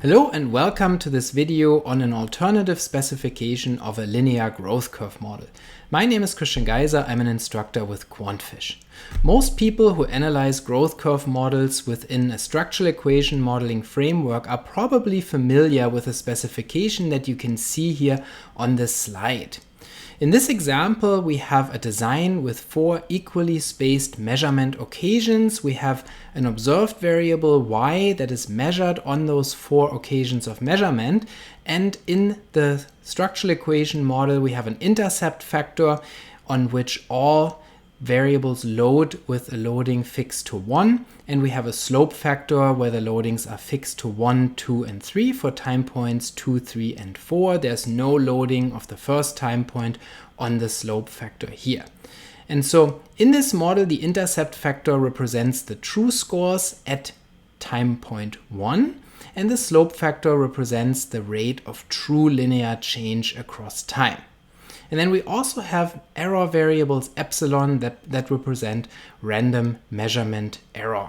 Hello and welcome to this video on an alternative specification of a linear growth curve model. My name is Geiser, I'm an instructor with QuantFish. Most people who analyze growth curve models within a structural equation modeling framework are probably familiar with the specification that you can see here on this slide. In this example, we have a design with 4 equally spaced measurement occasions. We have an observed variable y that is measured on those 4 occasions of measurement. And in the structural equation model, we have an intercept factor on which all variables load with a loading fixed to 1, and we have a slope factor where the loadings are fixed to 1, 2, and 3 for time points 2, 3, and 4. There's no loading of the first time point on the slope factor here. And so in this model, the intercept factor represents the true scores at time point 1, and the slope factor represents the rate of true linear change across time. And then we also have error variables epsilon that represent random measurement error.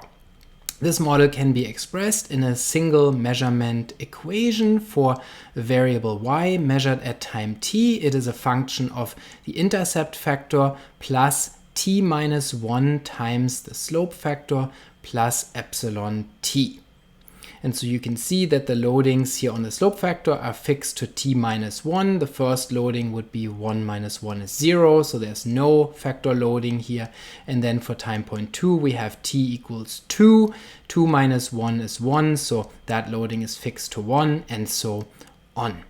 This model can be expressed in a single measurement equation for a variable y measured at time t. It is a function of the intercept factor plus t minus 1 times the slope factor plus epsilon t. And so you can see that the loadings here on the slope factor are fixed to t minus 1. The first loading would be 1 minus 1 is 0, so there's no factor loading here. And then for time point 2, we have t equals 2. 2 minus 1 is 1, so that loading is fixed to 1, and so on.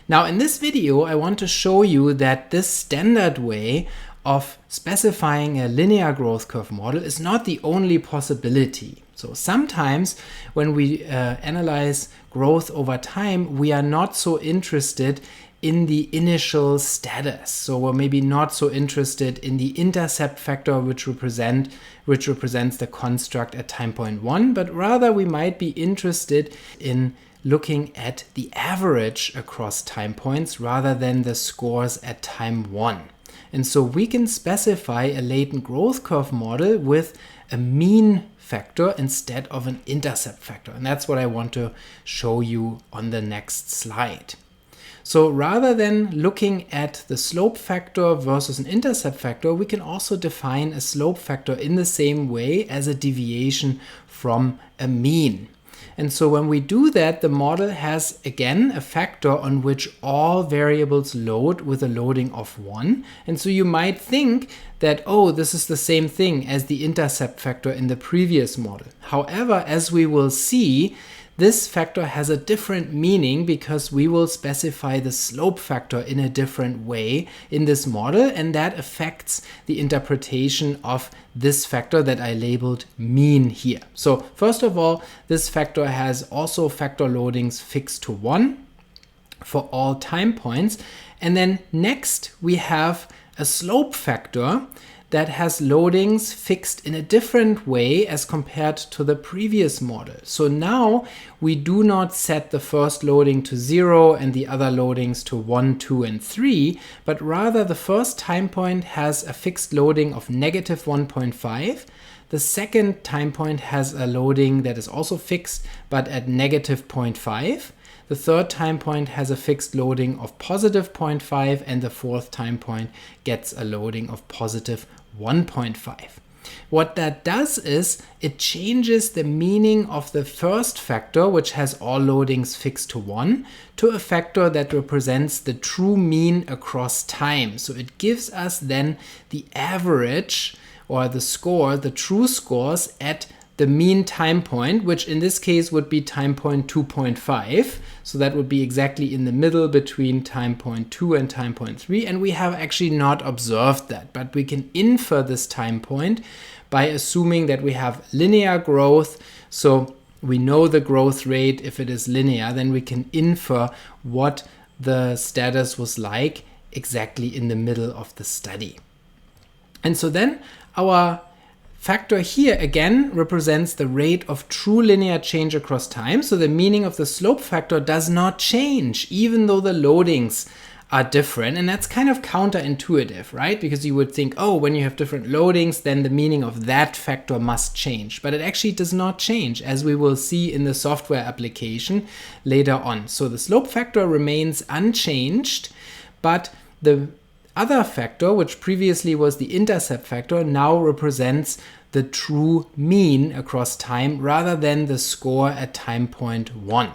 Now in this video, I want to show you that this standard way of specifying a linear growth curve model is not the only possibility. So sometimes when we analyze growth over time, we are not so interested in the initial status. So we're maybe not so interested in the intercept factor which represents the construct at time point 1, but rather we might be interested in looking at the average across time points rather than the scores at time 1. And so we can specify a latent growth curve model with a mean factor instead of an intercept factor. And that's what I want to show you on the next slide. So rather than looking at the slope factor versus an intercept factor, we can also define a slope factor in the same way as a deviation from a mean. And so when we do that, the model has, again, a factor on which all variables load with a loading of 1. And so you might think that, oh, this is the same thing as the intercept factor in the previous model. However, as we will see, this factor has a different meaning because we will specify the slope factor in a different way in this model, and that affects the interpretation of this factor that I labeled mean here. So first of all, this factor has also factor loadings fixed to 1 for all time points. And then next we have a slope factor that has loadings fixed in a different way as compared to the previous model. So now we do not set the first loading to 0 and the other loadings to 1, 2, and 3, but rather the first time point has a fixed loading of negative 1.5. The second time point has a loading that is also fixed, but at negative 0.5. The third time point has a fixed loading of positive 0.5, and the fourth time point gets a loading of positive 1.5. What that does is it changes the meaning of the first factor, which has all loadings fixed to 1, to a factor that represents the true mean across time. So it gives us then the average or the score, the true scores at the mean time point, which in this case would be time point 2.5. So that would be exactly in the middle between time point 2 and time point 3. And we have actually not observed that, but we can infer this time point by assuming that we have linear growth. So we know the growth rate. If it is linear, then we can infer what the status was like exactly in the middle of the study. And so then our factor here again represents the rate of true linear change across time. So the meaning of the slope factor does not change, even though the loadings are different, and that's kind of counterintuitive, right? Because you would think, oh, when you have different loadings, then the meaning of that factor must change, but it actually does not change, as we will see in the software application later on. So the slope factor remains unchanged, but the other factor, which previously was the intercept factor, now represents the true mean across time rather than the score at time point 1.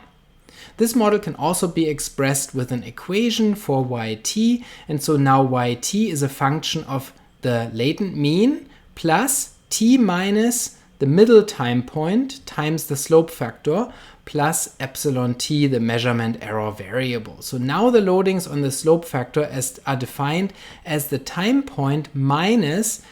This model can also be expressed with an equation for yt, and so now yt is a function of the latent mean plus t minus the middle time point times the slope factor plus epsilon t, the measurement error variable. So now the loadings on the slope factor are defined as the time point minus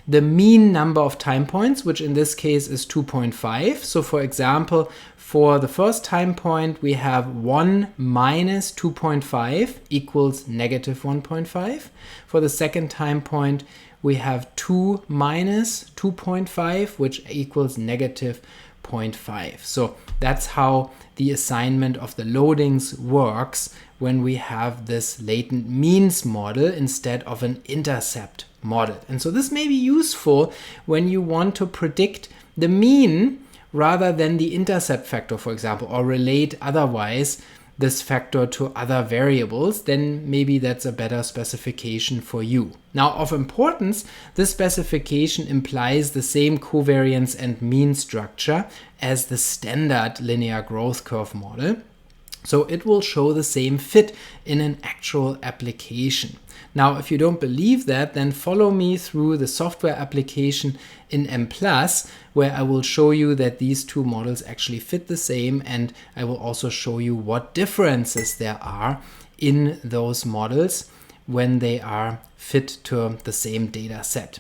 the mean number of time points, which in this case is 2.5. So for example, for the first time point, we have 1 minus 2.5 equals negative 1.5. For the second time point, we have 2 minus 2.5, which equals negative 0.5. So that's how the assignment of the loadings works when we have this latent means model instead of an intercept model. And so this may be useful when you want to predict the mean rather than the intercept factor, for example, or relate otherwise this factor to other variables. Then maybe that's a better specification for you. Now, of importance, this specification implies the same covariance and mean structure as the standard linear growth curve model. So it will show the same fit in an actual application. Now, if you don't believe that, then follow me through the software application in Mplus, where I will show you that these two models actually fit the same, and I will also show you what differences there are in those models when they are fit to the same data set.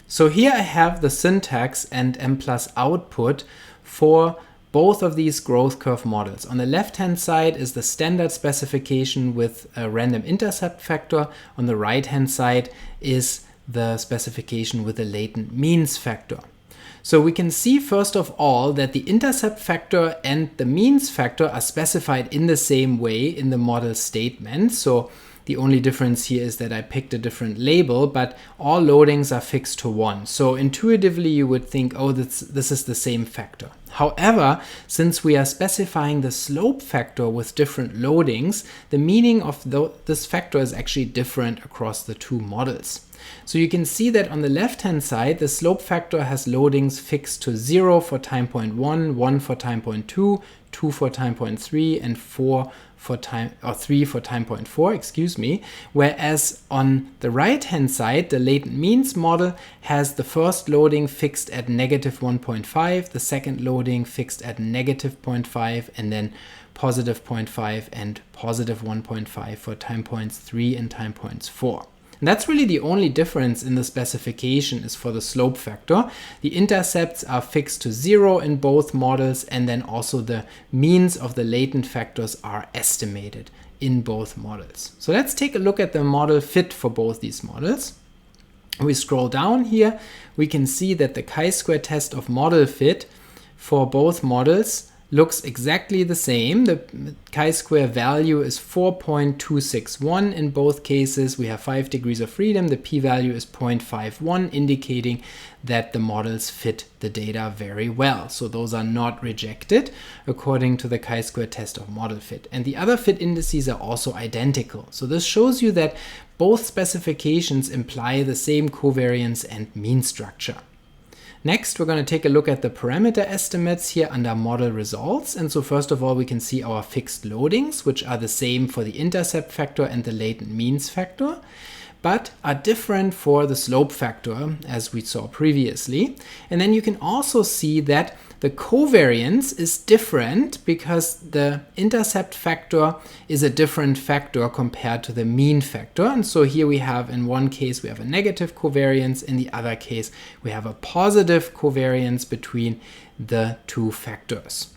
So here I have the syntax and Mplus output for both of these growth curve models. On the left-hand side is the standard specification with a random intercept factor. On the right-hand side is the specification with a latent means factor. So we can see first of all that the intercept factor and the means factor are specified in the same way in the model statement. So the only difference here is that I picked a different label, but all loadings are fixed to 1. So intuitively you would think, oh, this is the same factor. However, since we are specifying the slope factor with different loadings, the meaning of this factor is actually different across the two models. So you can see that on the left-hand side, the slope factor has loadings fixed to 0 for time point 1, 1 for time point 2, 2 for time point 3, and 3 for time point 4, excuse me. Whereas on the right-hand side, the latent means model has the first loading fixed at negative 1.5, the second loading fixed at negative 0.5, and then positive 0.5 and positive 1.5 for time points 3 and time points 4. And that's really the only difference in the specification is for the slope factor. The intercepts are fixed to 0 in both models, and then also the means of the latent factors are estimated in both models. So let's take a look at the model fit for both these models. We scroll down here, we can see that the chi-square test of model fit for both models looks exactly the same. The chi-square value is 4.261 in both cases. We have 5 degrees of freedom. The p-value is 0.51, indicating that the models fit the data very well. So those are not rejected according to the chi-square test of model fit. And the other fit indices are also identical. So this shows you that both specifications imply the same covariance and mean structure. Next, we're going to take a look at the parameter estimates here under model results. And so first of all, we can see our fixed loadings, which are the same for the intercept factor and the latent means factor, but are different for the slope factor, as we saw previously. And then you can also see that the covariance is different because the intercept factor is a different factor compared to the mean factor. And so here we have, in one case, we have a negative covariance. In the other case, we have a positive covariance between the two factors.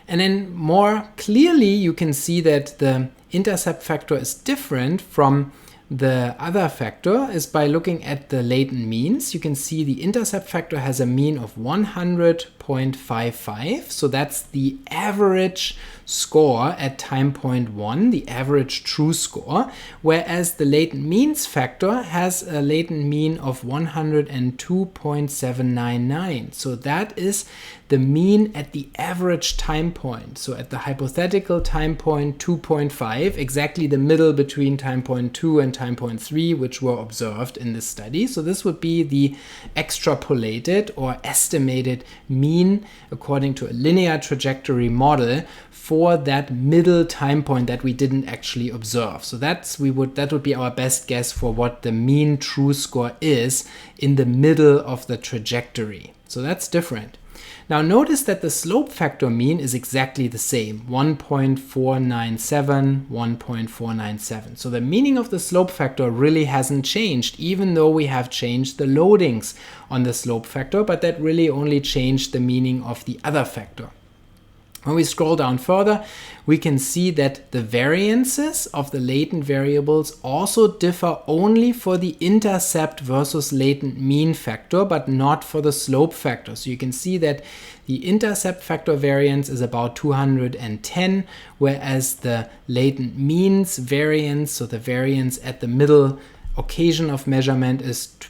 And then more clearly, you can see that the intercept factor is different from the other factor is by looking at the latent means. You can see the intercept factor has a mean of 100.5 1.55. So that's the average score at time point 1, the average true score, whereas the latent means factor has a latent mean of 102.799. So that is the mean at the average time point. So at the hypothetical time point 2.5, exactly the middle between time point 2 and time point 3, which were observed in this study. So this would be the extrapolated or estimated mean according to a linear trajectory model for that middle time point that we didn't actually observe. So that would be our best guess for what the mean true score is in the middle of the trajectory. So that's different. Now notice that the slope factor mean is exactly the same, 1.497, 1.497. So the meaning of the slope factor really hasn't changed, even though we have changed the loadings on the slope factor, but that really only changed the meaning of the other factor. When we scroll down further, we can see that the variances of the latent variables also differ only for the intercept versus latent mean factor, but not for the slope factor. So you can see that the intercept factor variance is about 210, whereas the latent means variance, so the variance at the middle occasion of measurement,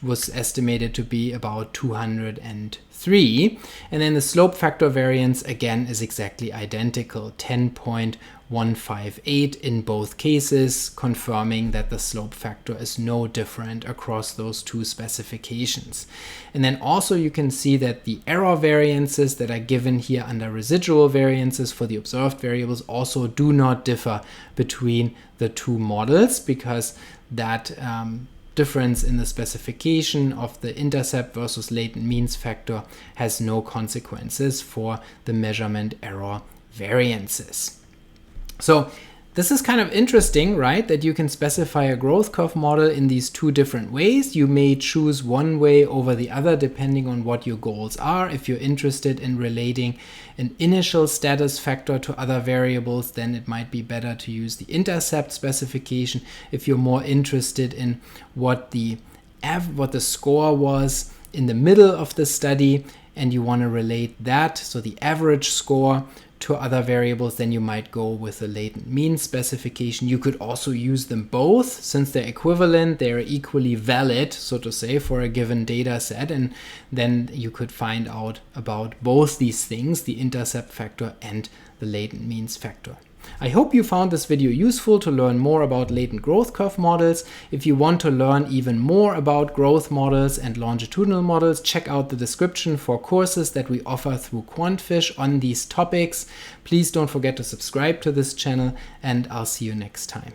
was estimated to be about 203. And then the slope factor variance again is exactly identical, 10.158 in both cases, confirming that the slope factor is no different across those two specifications. And then also you can see that the error variances that are given here under residual variances for the observed variables also do not differ between the two models, because that difference in the specification of the intercept versus latent means factor has no consequences for the measurement error variances. So this is kind of interesting, right? That you can specify a growth curve model in these two different ways. You may choose one way over the other depending on what your goals are. If you're interested in relating an initial status factor to other variables, then it might be better to use the intercept specification. If you're more interested in what the score was in the middle of the study and you want to relate that, so the average score, to other variables, then you might go with the latent mean specification. You could also use them both, since they're equivalent, they're equally valid, so to say, for a given data set, and then you could find out about both these things, the intercept factor and the latent means factor. I hope you found this video useful to learn more about latent growth curve models. If you want to learn even more about growth models and longitudinal models, check out the description for courses that we offer through QuantFish on these topics. Please don't forget to subscribe to this channel, and I'll see you next time.